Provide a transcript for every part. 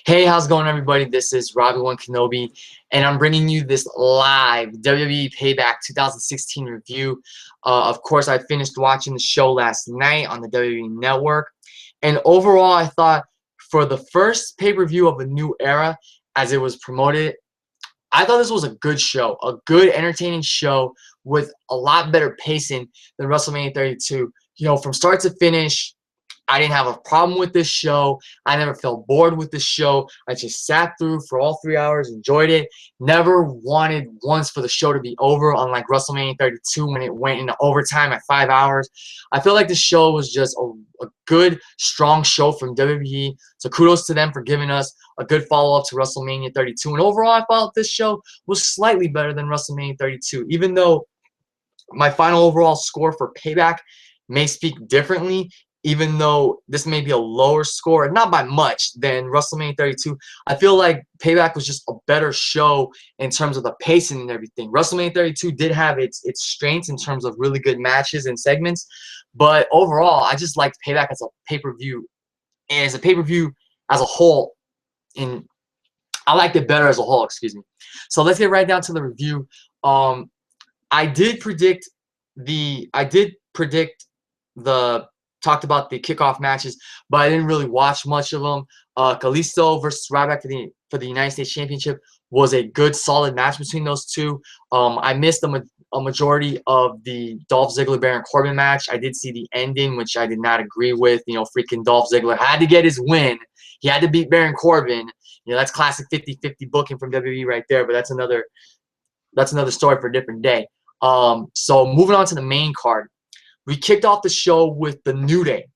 Hey, how's it going, everybody? This is Robbie One Kenobi, and I'm bringing you this live WWE Payback 2016 review. Of course, I finished watching the show last night on the WWE Network, and overall, I thought for the first pay-per-view of a new era, as it was promoted, I thought this was a good show, a good, entertaining show with a lot better pacing than WrestleMania 32. You know, from start to finish, I didn't have a problem with this show. I never felt bored with this show. I just sat through for all 3 hours, enjoyed it. Never wanted once for the show to be over, unlike WrestleMania 32 when it went into overtime at 5 hours. I feel like this show was just a good, strong show from WWE. So kudos to them for giving us a good follow-up to WrestleMania 32. And overall, I felt this show was slightly better than WrestleMania 32, even though my final overall score for Payback may speak differently. Even though this may be a lower score, not by much, than WrestleMania 32, I feel like Payback was just a better show in terms of the pacing and everything. WrestleMania 32 did have its strengths in terms of really good matches and segments, but overall, I just liked Payback as a pay-per-view, and as a pay-per-view as a whole. And I liked it better as a whole. Excuse me. So let's get right down to the review. I did predict the talked about the kickoff matches, but I didn't really watch much of them. Kalisto versus Ryback for the United States Championship was a good, solid match between those two. I missed a majority of the Dolph Ziggler-Baron Corbin match. I did see the ending, which I did not agree with. You know, freaking Dolph Ziggler had to get his win. He had to beat Baron Corbin. You know, that's classic 50-50 booking from WWE right there, but that's another story for a different day. So moving on to the main card. We kicked off the show with the New Day,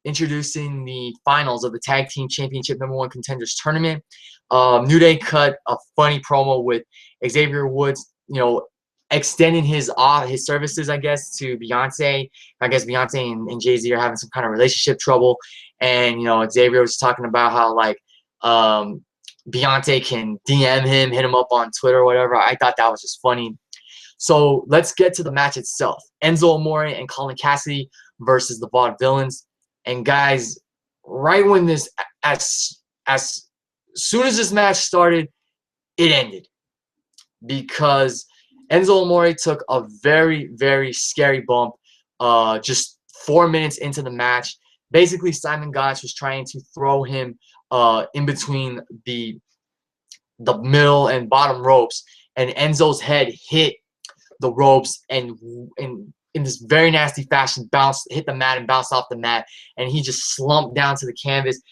introducing the finals of the Tag Team Championship #1 Contenders Tournament. New Day cut a funny promo with Xavier Woods, you know, extending his services, I guess, to Beyonce. I guess Beyonce and Jay-Z are having some kind of relationship trouble, and you know, Xavier was talking about how like Beyonce can DM him, hit him up on Twitter or whatever. I thought that was just funny. So let's get to the match itself. Enzo Amore and Colin Cassady versus the Vaudevillains. And guys, right when this, as soon as this match started, it ended. Because Enzo Amore took a very, very scary bump just 4 minutes into the match. Basically, Simon Gotch was trying to throw him in between the middle and bottom ropes. And Enzo's head hit the ropes and in this very nasty fashion hit the mat and bounced off the mat, and he just slumped down to the canvas. It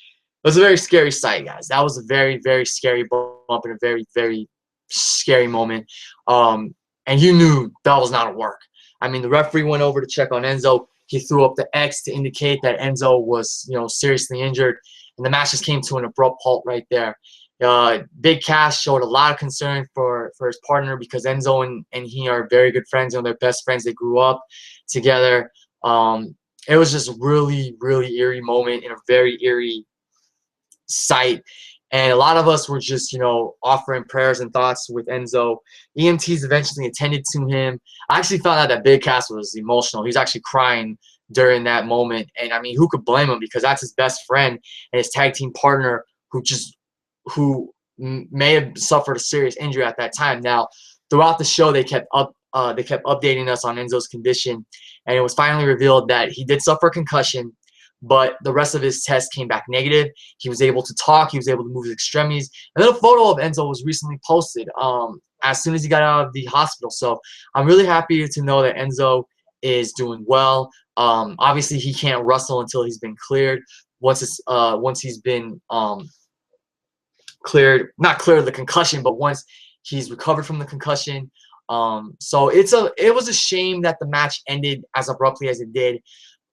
was a very scary sight, guys. That was a very, very scary bump and a very, very scary moment. And you knew that was not a work. I mean, the referee went over to check on Enzo. He threw up the X to indicate that Enzo was, you know, seriously injured, and the match just came to an abrupt halt right there. Big Cass showed a lot of concern for his partner because Enzo and he are very good friends. You know, they're best friends. They grew up together. It was just really, really eerie moment and a very eerie sight. And a lot of us were just, you know, offering prayers and thoughts with Enzo. EMTs eventually attended to him. I actually found out that Big Cass was emotional. He was actually crying during that moment. And, I mean, who could blame him? Because that's his best friend and his tag team partner who may have suffered a serious injury at that time. Now, throughout the show, they kept updating us on Enzo's condition, and it was finally revealed that he did suffer a concussion, but the rest of his tests came back negative. He was able to talk. He was able to move his extremities. And then a photo of Enzo was recently posted as soon as he got out of the hospital. So I'm really happy to know that Enzo is doing well. Obviously, he can't wrestle until he's been cleared. Once he's been not cleared of the concussion, but once he's recovered from the concussion. So it was a shame that the match ended as abruptly as it did,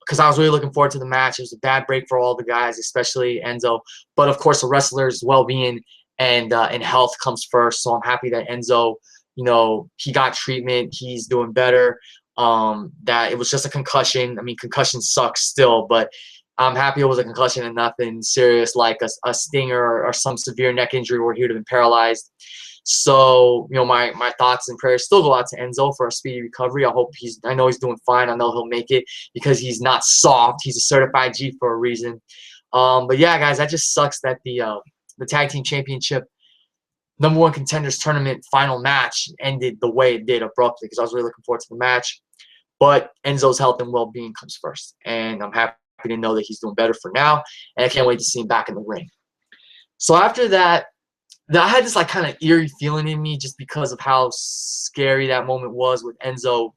because I was really looking forward to the match. It was a bad break for all the guys, especially Enzo. But of course, the wrestler's well-being and health comes first. So I'm happy that Enzo, you know, he got treatment. He's doing better. That it was just a concussion. I mean, concussion sucks still, but I'm happy it was a concussion and nothing serious like a stinger or some severe neck injury where he would have been paralyzed. So, you know, my thoughts and prayers still go out to Enzo for a speedy recovery. I know he's doing fine. I know he'll make it because he's not soft. He's a certified G for a reason. But yeah, guys, that just sucks that the the tag team championship #1 Contenders tournament final match ended the way it did abruptly, because I was really looking forward to the match. But Enzo's health and well-being comes first, and I'm happy to know that he's doing better for now, and I can't wait to see him back in the ring. So after that, I had this like kind of eerie feeling in me just because of how scary that moment was, with Enzo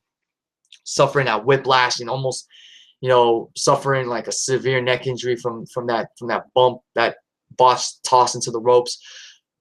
suffering that whiplash and almost, you know, suffering like a severe neck injury from that bump, that botched toss into the ropes.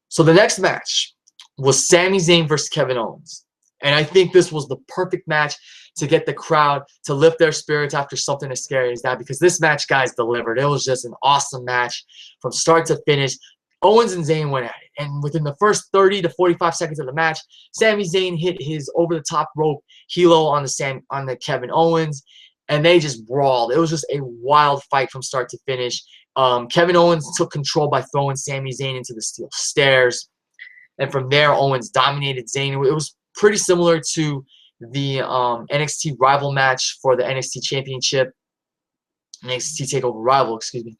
So the next match was Sami Zayn versus Kevin Owens. And I think this was the perfect match to get the crowd to lift their spirits after something as scary as that, because this match, guys, delivered. It was just an awesome match from start to finish. Owens and Zayn went at it, and within the first 30 to 45 seconds of the match, Sami Zayn hit his over-the-top rope helo on the Kevin Owens, and they just brawled. It was just a wild fight from start to finish. Kevin Owens took control by throwing Sami Zayn into the steel stairs, and from there, Owens dominated Zayn. It was pretty similar to the NXT rival match for the NXT Championship, NXT TakeOver Rival, excuse me.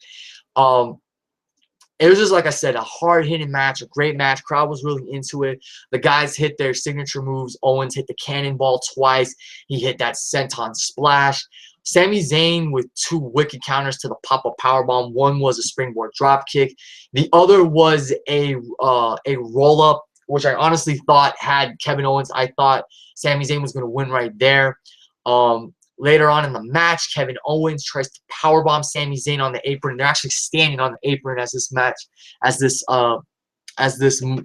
It was just, like I said, a hard-hitting match, a great match. Crowd was really into it. The guys hit their signature moves. Owens hit the cannonball twice. He hit that senton splash. Sami Zayn with 2 wicked counters to the pop-up powerbomb. One was a springboard dropkick. The other was a roll-up, which I honestly thought had Kevin Owens. I thought Sami Zayn was going to win right there. Later on in the match, Kevin Owens tries to powerbomb Sami Zayn on the apron. They're actually standing on the apron as this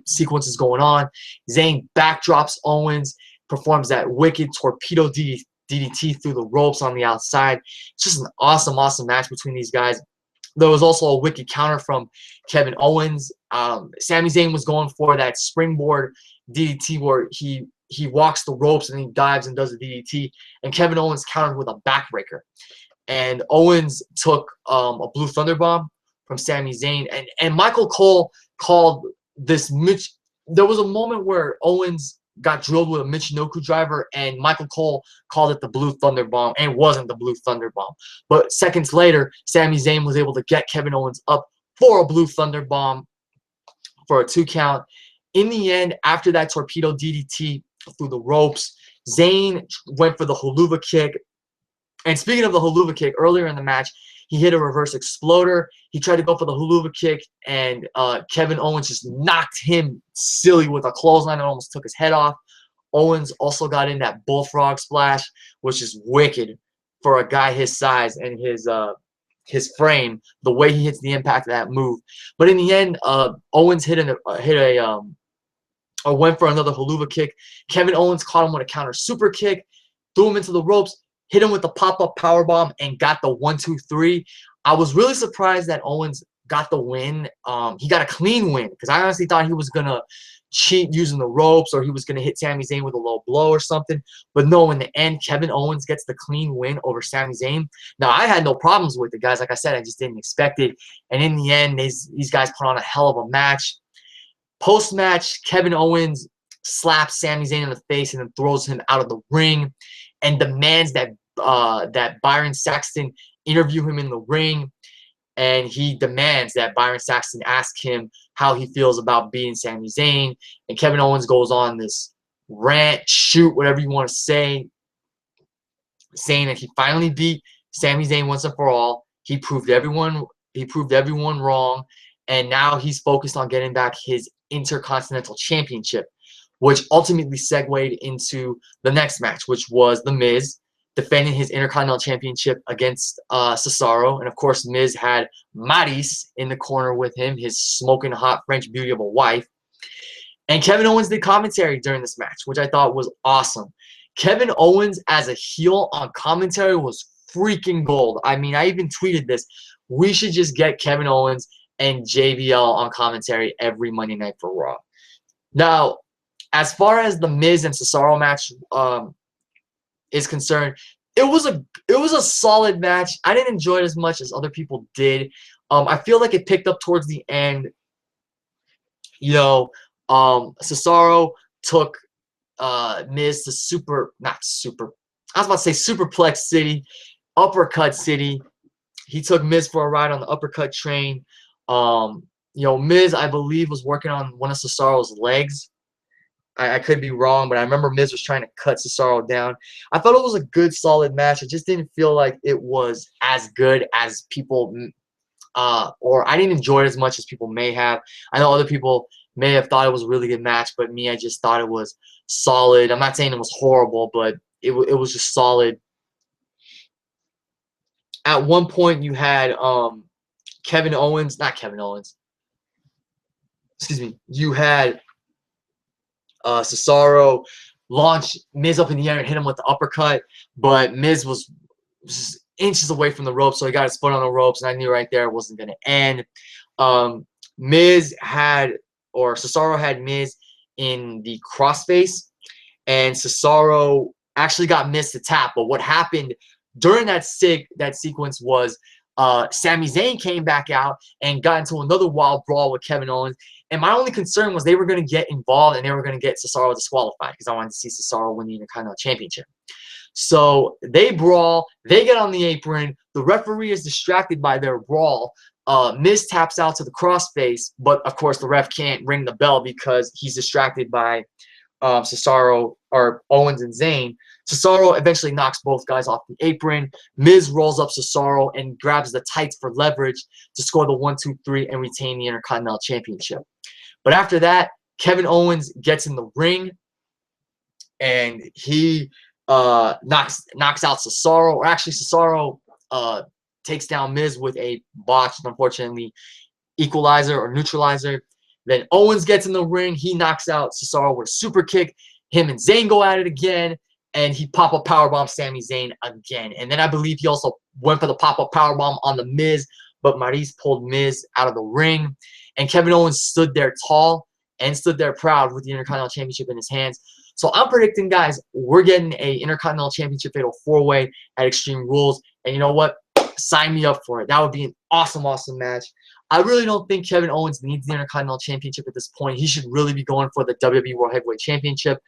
sequence is going on. Zayn backdrops Owens, performs that wicked torpedo DDT through the ropes on the outside. It's just an awesome, awesome match between these guys. There was also a wicked counter from Kevin Owens. Sami Zayn was going for that springboard DDT where he walks the ropes and he dives and does the DDT, and Kevin Owens countered with a backbreaker. And Owens took a blue thunder bomb from Sami Zayn, and Michael Cole called this there was a moment where Owens got drilled with a Michinoku driver, and Michael Cole called it the blue thunder bomb, and it wasn't the blue thunder bomb. But seconds later, Sami Zayn was able to get Kevin Owens up for a blue thunder bomb for a 2 count. In the end, after that torpedo DDT through the ropes, Zayn went for the haluva kick. And speaking of the haluva kick, earlier in the match, he hit a reverse exploder. He tried to go for the haluva kick, and Kevin Owens just knocked him silly with a clothesline and almost took his head off. Owens also got in that bullfrog splash, which is wicked for a guy his size and his frame, the way he hits the impact of that move. But in the end, Owens went for another haluva kick. Kevin Owens caught him with a counter super kick, threw him into the ropes, hit him with the pop-up powerbomb, and got the 1-2-3. I was really surprised that Owens got the win. He got a clean win, because I honestly thought he was going to cheat using the ropes, or he was going to hit Sami Zayn with a low blow or something. But no, in the end, Kevin Owens gets the clean win over Sami Zayn. Now, I had no problems with it, guys. Like I said, I just didn't expect it. And in the end, these guys put on a hell of a match. Post-match, Kevin Owens slaps Sami Zayn in the face and then throws him out of the ring and demands that Byron Saxton interview him in the ring. And he demands that Byron Saxton ask him how he feels about beating Sami Zayn. And Kevin Owens goes on this rant, shoot, whatever you want to say, saying that he finally beat Sami Zayn once and for all. He proved everyone wrong. And now he's focused on getting back his Intercontinental Championship, which ultimately segued into the next match, which was The Miz defending his Intercontinental Championship against Cesaro. And, of course, Miz had Maryse in the corner with him, his smoking hot French beauty of a wife. And Kevin Owens did commentary during this match, which I thought was awesome. Kevin Owens as a heel on commentary was freaking gold. I mean, I even tweeted this. We should just get Kevin Owens and JBL on commentary every Monday night for Raw. Now, as far as the Miz and Cesaro match is concerned, it was a solid match. I didn't enjoy it as much as other people did. I feel like it picked up towards the end. You know, Cesaro took Miz to Superplex City, Uppercut City. He took Miz for a ride on the Uppercut train. You know, Miz, I believe, was working on one of Cesaro's legs. I could be wrong, but I remember Miz was trying to cut Cesaro down. I thought it was a good, solid match. I just didn't feel like it was as good as people, or I didn't enjoy it as much as people may have. I know other people may have thought it was a really good match, but me, I just thought it was solid. I'm not saying it was horrible, but it was just solid. At one point, you had Kevin Owens, not Kevin Owens. Excuse me. You had Cesaro launched Miz up in the air and hit him with the uppercut, but Miz was just inches away from the rope, so he got his foot on the ropes, and I knew right there it wasn't going to end. Cesaro had Miz in the crossface, and Cesaro actually got Miz to tap. But what happened during that sequence was Sami Zayn came back out and got into another wild brawl with Kevin Owens. And my only concern was they were going to get involved and they were going to get Cesaro disqualified because I wanted to see Cesaro win the Intercontinental Championship. So they brawl. They get on the apron. The referee is distracted by their brawl. Miz taps out to the crossface, but of course the ref can't ring the bell because he's distracted by Cesaro or Owens and Zayn. Cesaro eventually knocks both guys off the apron. Miz rolls up Cesaro and grabs the tights for leverage to score the 1-2-3 and retain the Intercontinental Championship. But after that, Kevin Owens gets in the ring and he knocks out Cesaro. Or actually, Cesaro takes down Miz with a botched, unfortunately, equalizer or neutralizer. Then Owens gets in the ring. He knocks out Cesaro with a super kick. Him and Zayn go at it again. And he pop-up powerbomb Sami Zayn again. And then I believe he also went for the pop-up powerbomb on the Miz. But Maryse pulled Miz out of the ring. And Kevin Owens stood there tall and stood there proud with the Intercontinental Championship in his hands. So I'm predicting, guys, we're getting a Intercontinental Championship Fatal 4-Way at Extreme Rules. And you know what? Sign me up for it. That would be an awesome, awesome match. I really don't think Kevin Owens needs the Intercontinental Championship at this point. He should really be going for the WWE World Heavyweight Championship.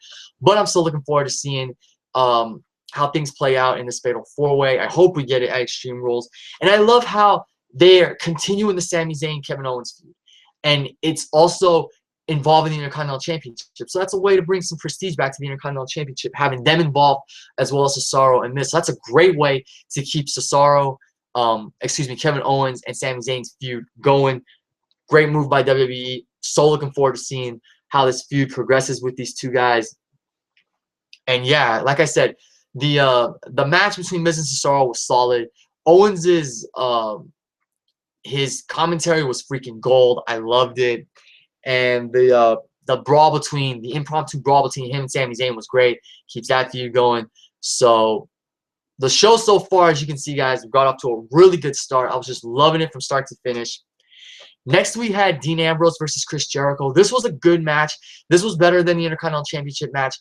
But I'm still looking forward to seeing how things play out in this Fatal 4-Way. I hope we get it at Extreme Rules. And I love how they're continuing the Sami Zayn Kevin Owens feud. And it's also involving the Intercontinental Championship. So that's a way to bring some prestige back to the Intercontinental Championship, having them involved as well as Cesaro and Miz. So that's a great way to keep Kevin Owens and Sami Zayn's feud going. Great move by WWE. So looking forward to seeing how this feud progresses with these two guys. And yeah, like I said, the match between Miz and Cesaro was solid. Owens's his commentary was freaking gold. I loved it. And the impromptu brawl between him and Sami Zayn was great. Keeps that feud going. So the show so far, as you can see, guys, got off to a really good start. I was just loving it from start to finish. Next, we had Dean Ambrose versus Chris Jericho. This was a good match. This was better than the Intercontinental Championship match.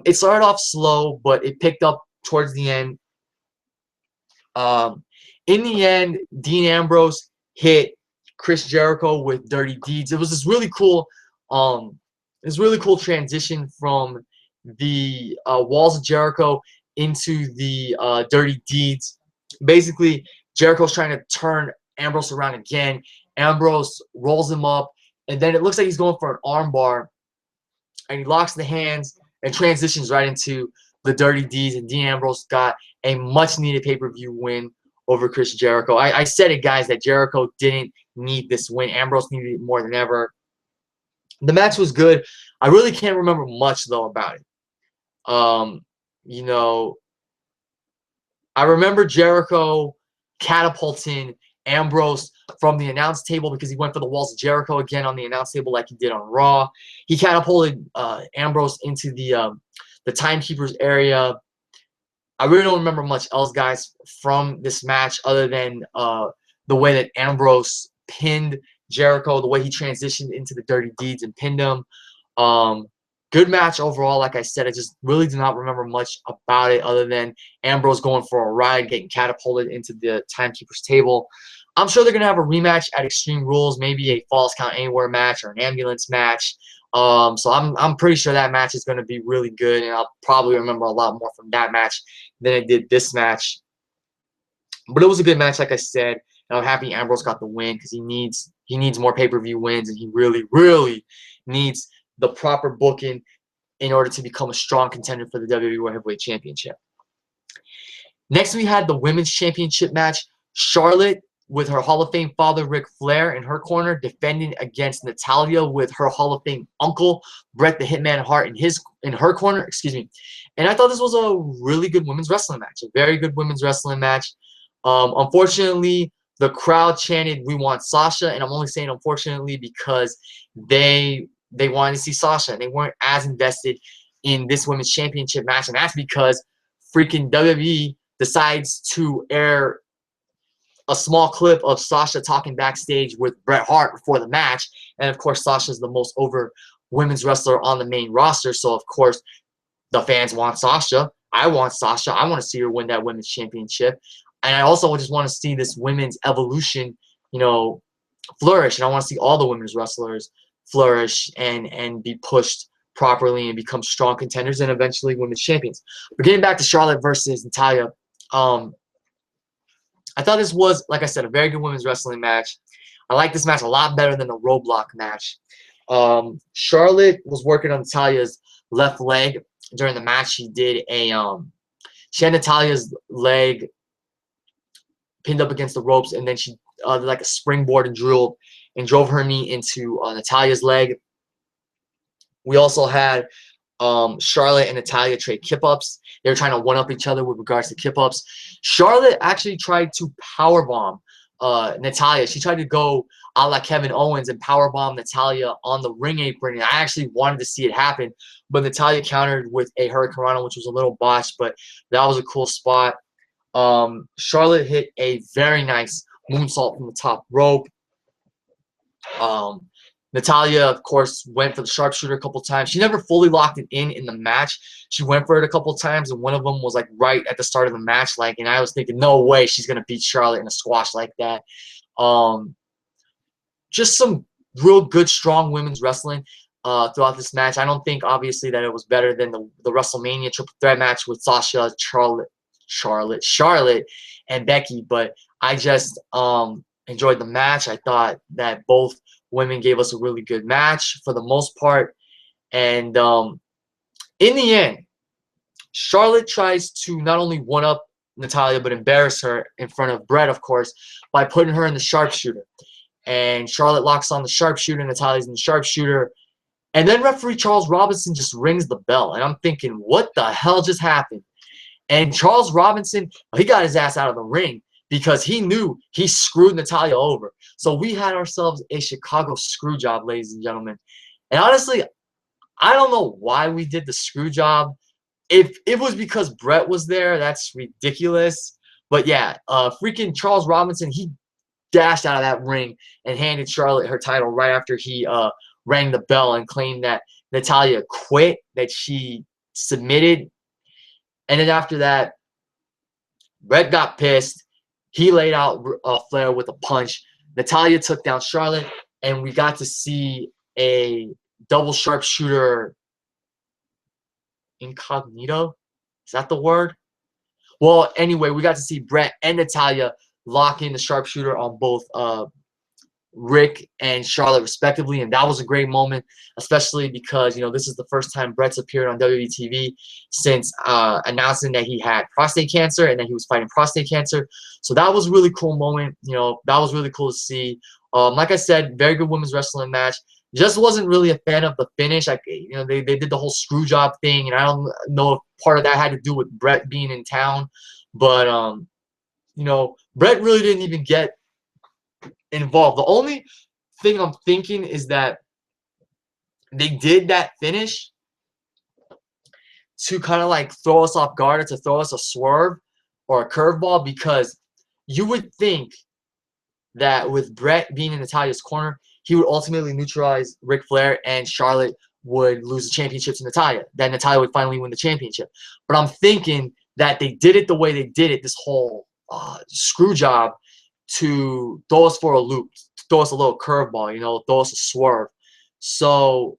It started off slow, but it picked up towards the end. In the end, Dean Ambrose hit Chris Jericho with Dirty Deeds. It was this really cool, transition from the Walls of Jericho into the Dirty Deeds. Basically, Jericho's trying to turn Ambrose around again. Ambrose rolls him up, and then it looks like he's going for an armbar, and he locks the hands and transitions right into the Dirty Deeds, and Dean Ambrose got a much-needed pay-per-view win over Chris Jericho. I said it, guys, that Jericho didn't need this win. Ambrose needed it more than ever. The match was good. I really can't remember much, though, about it. You know, I remember Jericho catapulting Ambrose from the announce table because he went for the Walls of Jericho again on the announce table like he did on Raw. He catapulted Ambrose into the timekeeper's area. I really don't remember much else, guys, from this match other than the way that Ambrose pinned Jericho, the way he transitioned into the Dirty Deeds and pinned him. Good match overall. Like I said, I just really do not remember much about it other than Ambrose going for a ride, getting catapulted into the timekeeper's table. I'm sure they're going to have a rematch at Extreme Rules, maybe a Falls Count Anywhere match or an ambulance match. So I'm pretty sure that match is going to be really good, and I'll probably remember a lot more from that match than I did this match. But it was a good match, like I said, and I'm happy Ambrose got the win because he needs He needs more pay-per-view wins, and he really, really needs the proper booking in order to become a strong contender for the WWE World Heavyweight Championship. Next, we had the Women's Championship match. Charlotte with her Hall of Fame father, Ric Flair, in her corner, defending against Natalya with her Hall of Fame uncle, Bret the Hitman Hart, in her corner. Excuse me. And I thought this was a really good women's wrestling match, a very good women's wrestling match. Unfortunately, the crowd chanted, "We want Sasha," and I'm only saying unfortunately because they wanted to see Sasha, and they weren't as invested in this women's championship match, and that's because freaking WWE decides to air a small clip of Sasha talking backstage with Bret Hart before the match. And of course, Sasha is the most over women's wrestler on the main roster. So of course, the fans want Sasha. I want Sasha. I want to see her win that women's championship. And I also just want to see this women's evolution, you know, flourish. And I want to see all the women's wrestlers flourish and be pushed properly and become strong contenders and eventually women's champions. But getting back to Charlotte versus Natalya, I thought this was, like I said, a very good women's wrestling match. I like this match a lot better than the Roadblock match. Charlotte was working on Natalya's left leg during the match. She did a she had Natalya's leg pinned up against the ropes, and then she did like a springboard and drove her knee into Natalya's leg. We also had Charlotte and Natalya trade kip-ups. They were trying to one-up each other with regards to kip-ups. Charlotte actually tried to powerbomb Natalya. She tried to go a la Kevin Owens and powerbomb Natalya on the ring apron. And I actually wanted to see it happen, but Natalya countered with a Hurricanrana, which was a little botched, but that was a cool spot. Charlotte hit a very nice moonsault from the top rope. Natalya, of course, went for the sharpshooter a couple times. She never fully locked it in the match. She went for it a couple times, and one of them was like right at the start of the match. Like, and I was thinking, no way she's gonna beat Charlotte in a squash like that. Just some real good, strong women's wrestling throughout this match. I don't think, obviously, that it was better than the WrestleMania triple threat match with Sasha, Charlotte, and Becky, but I just enjoyed the match. I thought that both women gave us a really good match for the most part. And in the end, Charlotte tries to not only one-up Natalya, but embarrass her in front of Bret, of course, by putting her in the sharpshooter. And Charlotte locks on the sharpshooter, Natalya's in the sharpshooter. And then referee Charles Robinson just rings the bell. And I'm thinking, what the hell just happened? And Charles Robinson, he got his ass out of the ring because he knew he screwed Natalya over. So we had ourselves a Chicago screw job, ladies and gentlemen. And honestly, I don't know why we did the screw job. If it was because Bret was there, that's ridiculous. But yeah, freaking Charles Robinson, he dashed out of that ring and handed Charlotte her title right after he rang the bell and claimed that Natalya quit, that she submitted. And then after that, Bret got pissed. He laid out Flair with a punch. Natalya took down Charlotte, and we got to see a double sharpshooter incognito. Is that the word? Well, anyway, we got to see Bret and Natalya lock in the sharpshooter on both Rick and Charlotte respectively, and that was a great moment, especially because, you know, this is the first time Bret's appeared on WWE TV since announcing that he had prostate cancer and that he was fighting prostate cancer. So that was a really cool moment. You know, that was really cool to see. Like I said, very good women's wrestling match. Just wasn't really a fan of the finish. Like, you know, they did the whole screw job thing, and I don't know if part of that had to do with Bret being in town, but you know, Bret really didn't even get involved. The only thing I'm thinking is that they did that finish to kind of like throw us off guard, or to throw us a swerve or a curveball, because you would think that with Bret being in Natalya's corner, he would ultimately neutralize Ric Flair and Charlotte would lose the championship to Natalya. Then Natalya would finally win the championship. But I'm thinking that they did it the way they did it, this whole screw job, to throw us for a loop, to throw us a little curveball, you know, throw us a swerve. So,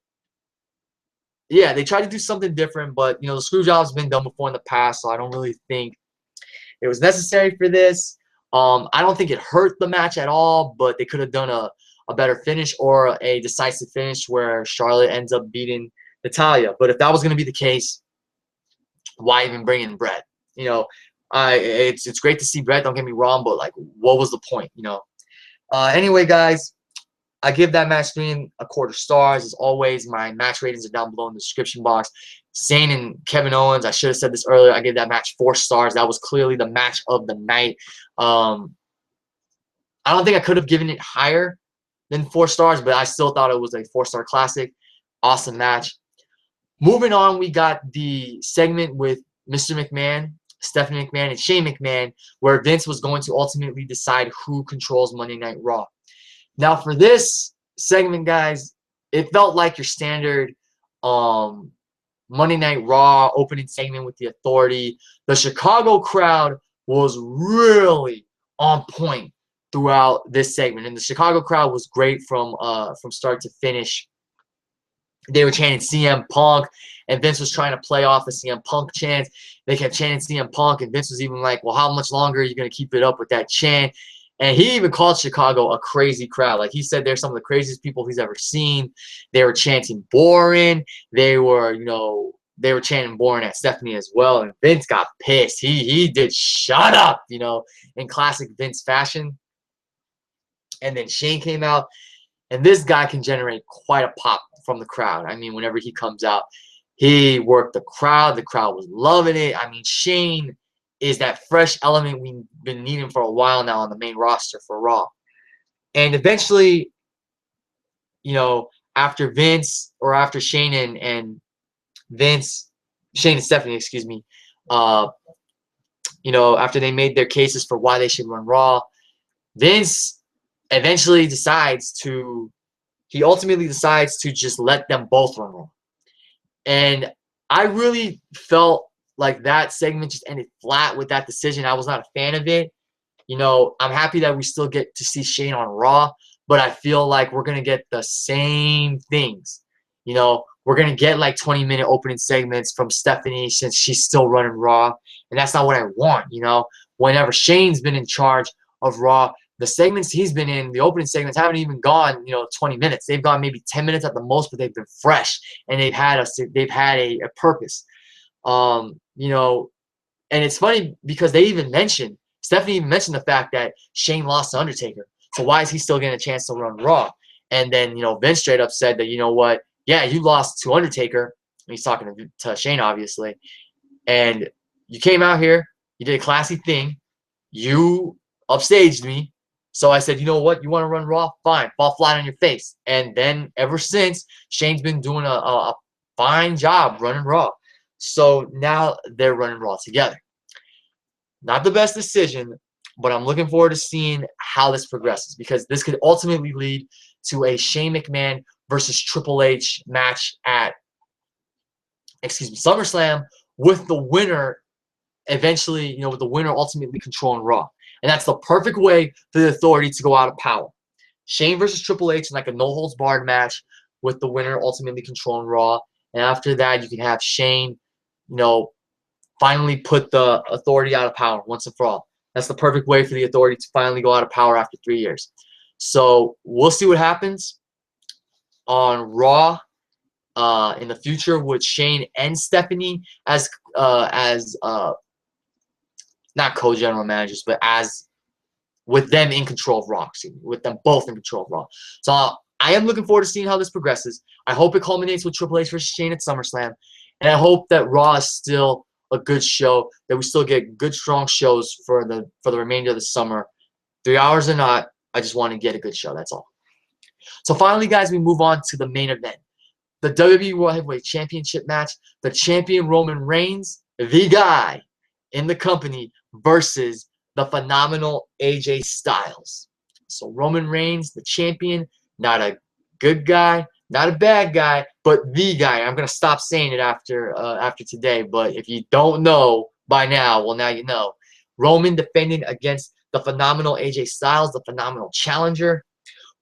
yeah, they tried to do something different, but, you know, the screw job's been done before in the past, so I don't really think it was necessary for this. I don't think it hurt the match at all, but they could have done a a better finish or a decisive finish where Charlotte ends up beating Natalya. But if that was going to be the case, why even bring in Bret? You know, it's great to see Bret. Don't get me wrong, but like, what was the point? You know. Anyway, guys, I give that match 3¼ stars. As always, my match ratings are down below in the description box. Zayn and Kevin Owens, I should have said this earlier. I gave that match 4 stars. That was clearly the match of the night. I don't think I could have given it higher than 4 stars, but I still thought it was a 4-star classic. Awesome match. Moving on, we got the segment with Mr. McMahon, Stephanie McMahon, and Shane McMahon, where Vince was going to ultimately decide who controls Monday Night Raw. Now, for this segment, guys, it felt like your standard Monday Night Raw opening segment with the Authority. The Chicago crowd was really on point throughout this segment, and the Chicago crowd was great from start to finish. They were chanting CM Punk, and Vince was trying to play off the CM Punk chant. They kept chanting CM Punk, and Vince was even like, well, how much longer are you going to keep it up with that chant? And he even called Chicago a crazy crowd. Like, he said they're some of the craziest people he's ever seen. They were chanting boring. They were, you know, they were chanting boring at Stephanie as well. And Vince got pissed. He did shut up, you know, in classic Vince fashion. And then Shane came out. And this guy can generate quite a pop from the crowd. I mean, whenever he comes out, he worked the crowd. The crowd was loving it. I mean, Shane is that fresh element we've been needing for a while now on the main roster for Raw. And eventually, you know, after Vince, or after Shane and Vince, Shane and Stephanie, excuse me, you know, after they made their cases for why they should run Raw, Vince eventually decides to, he ultimately decides to just let them both run Raw. And I really felt like that segment just ended flat with that decision. I was not a fan of it. You know, I'm happy that we still get to see Shane on Raw, but I feel like we're going to get the same things. You know, we're going to get like 20-minute opening segments from Stephanie since she's still running Raw, and that's not what I want, you know. Whenever Shane's been in charge of Raw, the segments he's been in, the opening segments, haven't even gone, you know, 20 minutes. They've gone maybe 10 minutes at the most, but they've been fresh, and they've had a purpose. You know, and it's funny because Stephanie even mentioned the fact that Shane lost to Undertaker. So why is he still getting a chance to run Raw? And then, you know, Vince straight up said that, you know what, yeah, you lost to Undertaker. He's talking to Shane, obviously. And you came out here, you did a classy thing, you upstaged me. So I said, you know what, you want to run Raw? Fine, fall flat on your face. And then ever since, Shane's been doing a fine job running Raw. So now they're running Raw together. Not the best decision, but I'm looking forward to seeing how this progresses, because this could ultimately lead to a Shane McMahon versus Triple H match at, SummerSlam, with the winner eventually, you know, with the winner ultimately controlling Raw. And that's the perfect way for the Authority to go out of power. Shane versus Triple H in like a no-holds-barred match with the winner ultimately controlling Raw. And after that, you can have Shane, you know, finally put the Authority out of power once and for all. That's the perfect way for the Authority to finally go out of power after 3 years. So we'll see what happens on Raw in the future with Shane and Stephanie as not co-general managers, but as with them in control of Raw, with them both in control of Raw. So I am looking forward to seeing how this progresses. I hope it culminates with Triple H versus Shane at SummerSlam, and I hope that Raw is still a good show, that we still get good, strong shows for the remainder of the summer. 3 hours or not, I just want to get a good show. That's all. So finally, guys, we move on to the main event, the WWE World Heavyweight Championship match. The champion Roman Reigns, the guy in the company, versus the phenomenal AJ Styles. So Roman Reigns, the champion, not a good guy, not a bad guy, but the guy. I'm gonna stop saying it after today. But if you don't know by now, well, now you know. Roman defending against the phenomenal AJ Styles, the phenomenal challenger.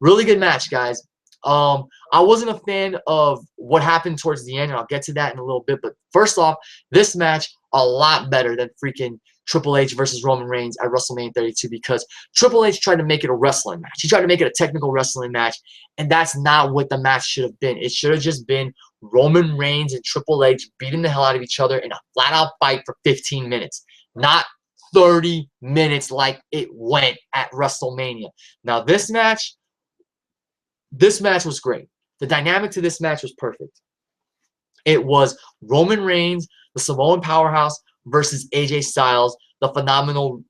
Really good match, guys. I wasn't a fan of what happened towards the end, and I'll get to that in a little bit. But first off, this match a lot better than freaking Triple H versus Roman Reigns at WrestleMania 32 because Triple H tried to make it a wrestling match. He tried to make it a technical wrestling match, and that's not what the match should have been. It should have just been Roman Reigns and Triple H beating the hell out of each other in a flat-out fight for 15 minutes, not 30 minutes like it went at WrestleMania. Now, this match was great. The dynamic to this match was perfect. It was Roman Reigns, the Samoan powerhouse, versus AJ Styles, the phenomenal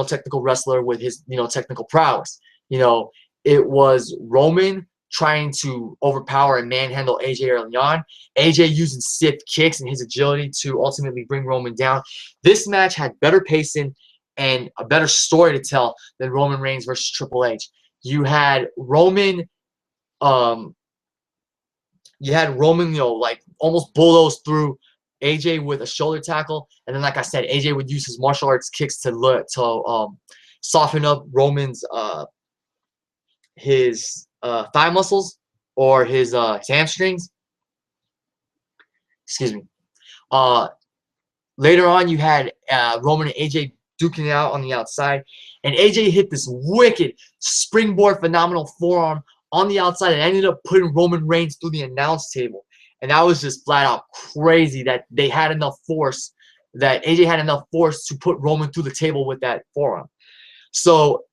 technical wrestler with his, technical prowess. It was Roman trying to overpower and manhandle AJ early on. AJ using stiff kicks and his agility to ultimately bring Roman down. This match had better pacing and a better story to tell than Roman Reigns versus Triple H. You had Roman, like almost bulldoze through AJ with a shoulder tackle, and then, like I said, AJ would use his martial arts kicks to soften up Roman's his thigh muscles or his hamstrings. Excuse me. Later on, you had Roman and AJ duking it out on the outside, and AJ hit this wicked springboard phenomenal forearm on the outside and ended up putting Roman Reigns through the announce table. And that was just flat out crazy that they had enough force, that AJ had enough force to put Roman through the table with that forearm. So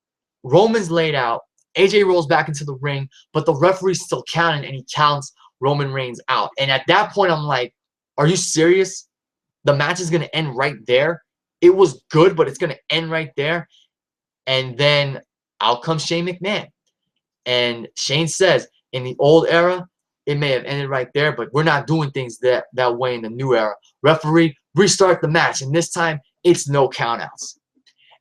Roman's laid out. AJ rolls back into the ring, but the referee's still counting, and he counts Roman Reigns out. And at that point, I'm like, are you serious? The match is going to end right there? It was good, but it's going to end right there. And then out comes Shane McMahon. And Shane says, in the old era, it may have ended right there, but we're not doing things that way in the new era. Referee, restart the match. And this time, it's no countouts.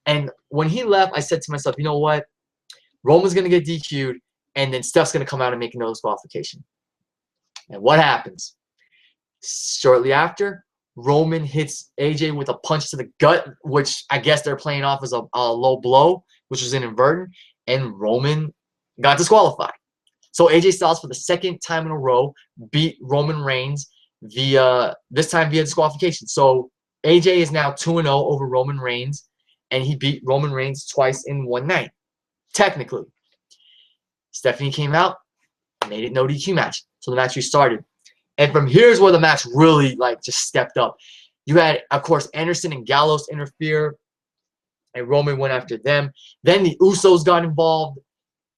And when he left, I said to myself, you know what? Roman's going to get DQ'd, and then Steph's going to come out and make a no disqualification. And what happens? Shortly after, Roman hits AJ with a punch to the gut, which I guess they're playing off as a low blow, which was inadvertent, and Roman got disqualified. So AJ Styles, for the second time in a row, beat Roman Reigns this time via disqualification. So AJ is now 2-0 over Roman Reigns, and he beat Roman Reigns twice in one night, technically. Stephanie came out, made it no DQ match. So the match restarted. And from here's where the match really just stepped up. You had, of course, Anderson and Gallows interfere, and Roman went after them. Then the Usos got involved,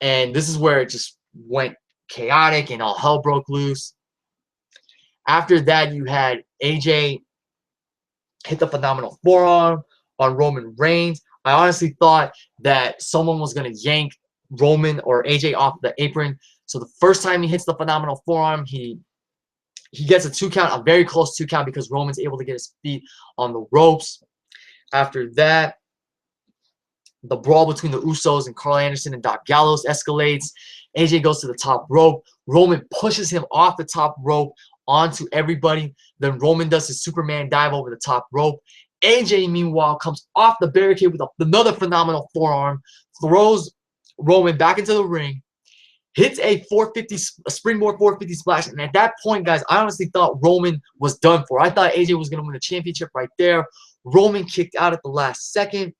and this is where it just went chaotic and all hell broke loose. After that, you had AJ hit the phenomenal forearm on Roman Reigns. I honestly thought that someone was going to yank Roman or AJ off the apron. So the first time he hits the phenomenal forearm, he gets a 2 count, a very close 2 count, because Roman's able to get his feet on the ropes. After that, the brawl between the Usos and Carl Anderson and Doc Gallows escalates. AJ goes to the top rope. Roman pushes him off the top rope onto everybody. Then Roman does his Superman dive over the top rope. AJ, meanwhile, comes off the barricade with another phenomenal forearm, throws Roman back into the ring, hits a springboard 450 splash. And at that point, guys, I honestly thought Roman was done for. I thought AJ was going to win the championship right there. Roman kicked out at the last second.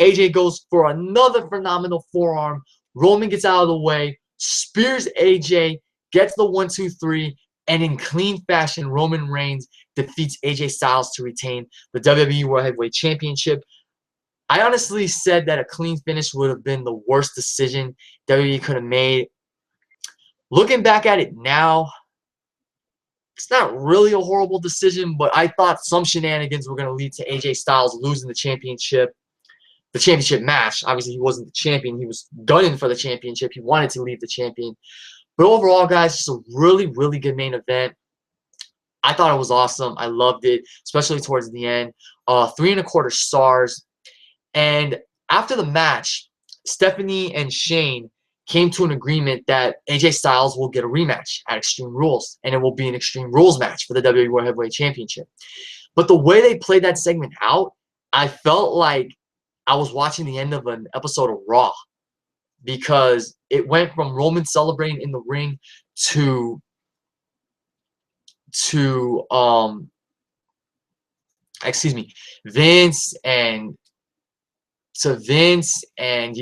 AJ goes for another phenomenal forearm. Roman gets out of the way, spears AJ, gets the 1, 2, 3, and in clean fashion, Roman Reigns defeats AJ Styles to retain the WWE World Heavyweight Championship. I honestly said that a clean finish would have been the worst decision WWE could have made. Looking back at it now, it's not really a horrible decision, but I thought some shenanigans were going to lead to AJ Styles losing the championship match. Obviously, he wasn't the champion. He was gunning for the championship. He wanted to leave the champion. But overall, guys, just a really, really good main event. I thought it was awesome. I loved it, especially towards the end. 3.25 stars. And after the match, Stephanie and Shane came to an agreement that AJ Styles will get a rematch at Extreme Rules, and it will be an Extreme Rules match for the WWE World Heavyweight Championship. But the way they played that segment out, I felt like I was watching the end of an episode of Raw, because it went from Roman celebrating in the ring to excuse me, Vince and to Vince and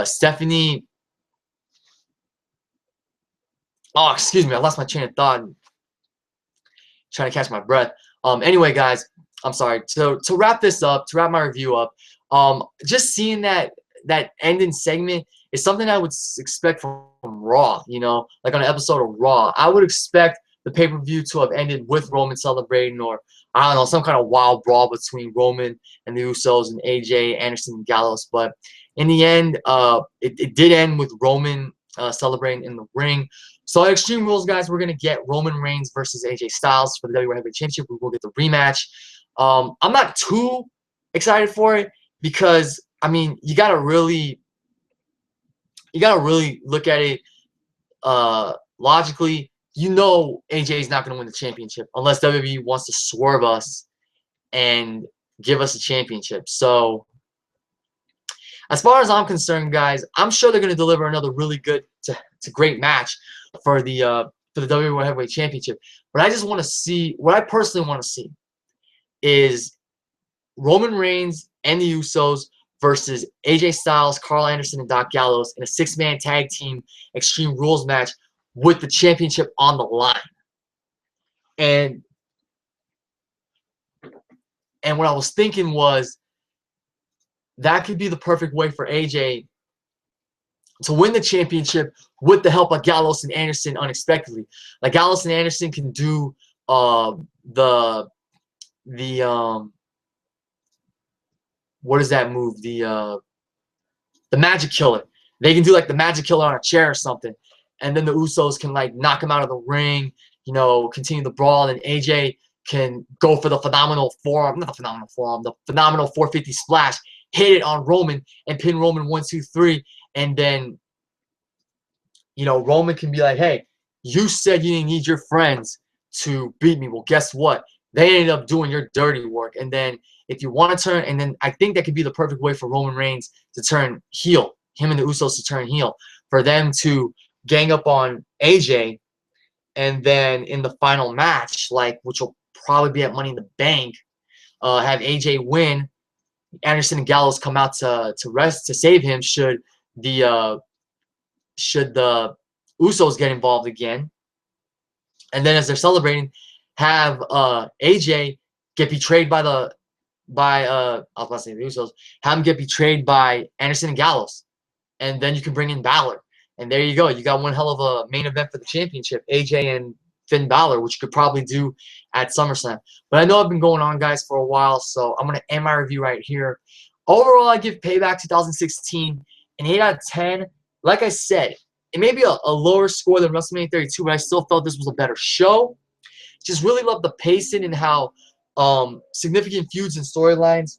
Stephanie. Oh, excuse me, I lost my train of thought. Trying to catch my breath. Anyway, guys, I'm sorry. So to wrap this up, to wrap my review up, just seeing that ending segment is something I would expect from Raw. Like on an episode of Raw, I would expect the pay-per-view to have ended with Roman celebrating, or I don't know, some kind of wild brawl between Roman and the Usos and AJ, Anderson, and Gallows. But in the end, it did end with Roman celebrating in the ring. So at Extreme Rules, guys, we're going to get Roman Reigns versus AJ Styles for the WWE Heavyweight Championship. We will get the rematch. I'm not too excited for it because, I mean, you gotta really look at it logically. AJ is not going to win the championship unless WWE wants to swerve us and give us a championship. So as far as I'm concerned, guys, I'm sure they're going to deliver another really good to great match for the WWE Heavyweight Championship. But I just want to see, what I personally want to see is Roman Reigns and the Usos versus AJ Styles, Carl Anderson, and Doc Gallows in a 6-man tag team Extreme Rules match with the championship on the line. And what I was thinking was that could be the perfect way for AJ to win the championship with the help of Gallows and Anderson unexpectedly. Like Gallows and Anderson can do the what is that move? The Magic Killer. They can do like the Magic Killer on a chair or something. And then the Usos can like knock him out of the ring, continue the brawl, and AJ can go for the phenomenal forearm, not the phenomenal forearm, the phenomenal 450 splash, hit it on Roman and pin Roman 1, 2, 3, and then Roman can be like, hey, you said you didn't need your friends to beat me. Well, guess what? They ended up doing your dirty work. And then if you want to turn, and then I think that could be the perfect way for Roman Reigns to turn heel, him and the Usos to turn heel, for them to gang up on AJ, and then in the final match, which will probably be at Money in the Bank, have AJ win. Anderson and Gallows come out to save him should the Usos get involved again. And then as they're celebrating, have AJ get betrayed by I was about to say the Usos, have him get betrayed by Anderson and Gallows. And then you can bring in Balor. And there you go. You got one hell of a main event for the championship, AJ and Finn Balor, which you could probably do at SummerSlam. But I know I've been going on, guys, for a while, so I'm going to end my review right here. Overall, I give Payback 2016 an 8 out of 10. Like I said, it may be a lower score than WrestleMania 32, but I still felt this was a better show. Just really love the pacing and how significant feuds and storylines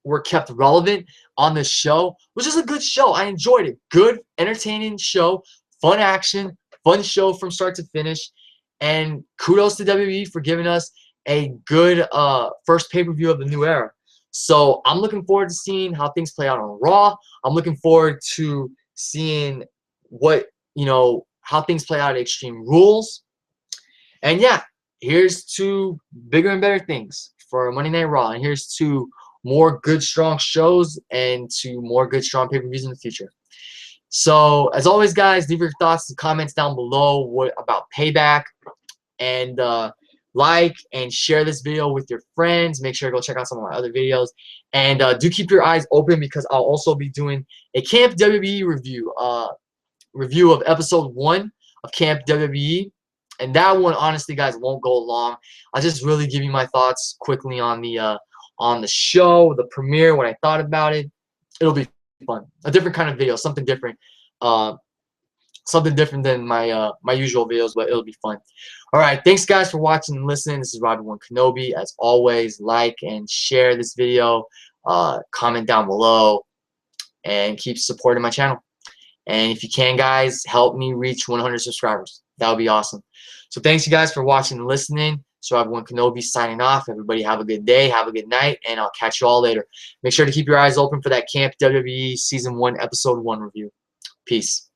were kept relevant on this show, which is a good show. I enjoyed it. Good, entertaining show, fun action, fun show from start to finish. And kudos to WWE for giving us a good first pay-per-view of the new era. So I'm looking forward to seeing how things play out on Raw. I'm looking forward to seeing how things play out at Extreme Rules. And yeah, here's to bigger and better things for Monday Night Raw. And here's to more good, strong shows and to more good, strong pay-per-views in the future. So, as always, guys, leave your thoughts and comments down below about Payback. And like and share this video with your friends. Make sure to go check out some of my other videos. And do keep your eyes open because I'll also be doing a Camp WWE review of episode 1 of Camp WWE. And that one, honestly, guys, won't go long. I'll just really give you my thoughts quickly on the show, the premiere, what I thought about it. It'll be fun. A different kind of video, something different. Something different than my my usual videos, but it'll be fun. All right, thanks guys for watching and listening. This is Vaudevillains Kenobi. As always, like and share this video, comment down below, and keep supporting my channel. And if you can, guys, help me reach 100 subscribers. That would be awesome. So thanks you guys for watching and listening. So Vaudevillains Kenobi signing off. Everybody have a good day, have a good night, and I'll catch you all later. Make sure to keep your eyes open for that Camp WWE Season 1 Episode 1 review. Peace.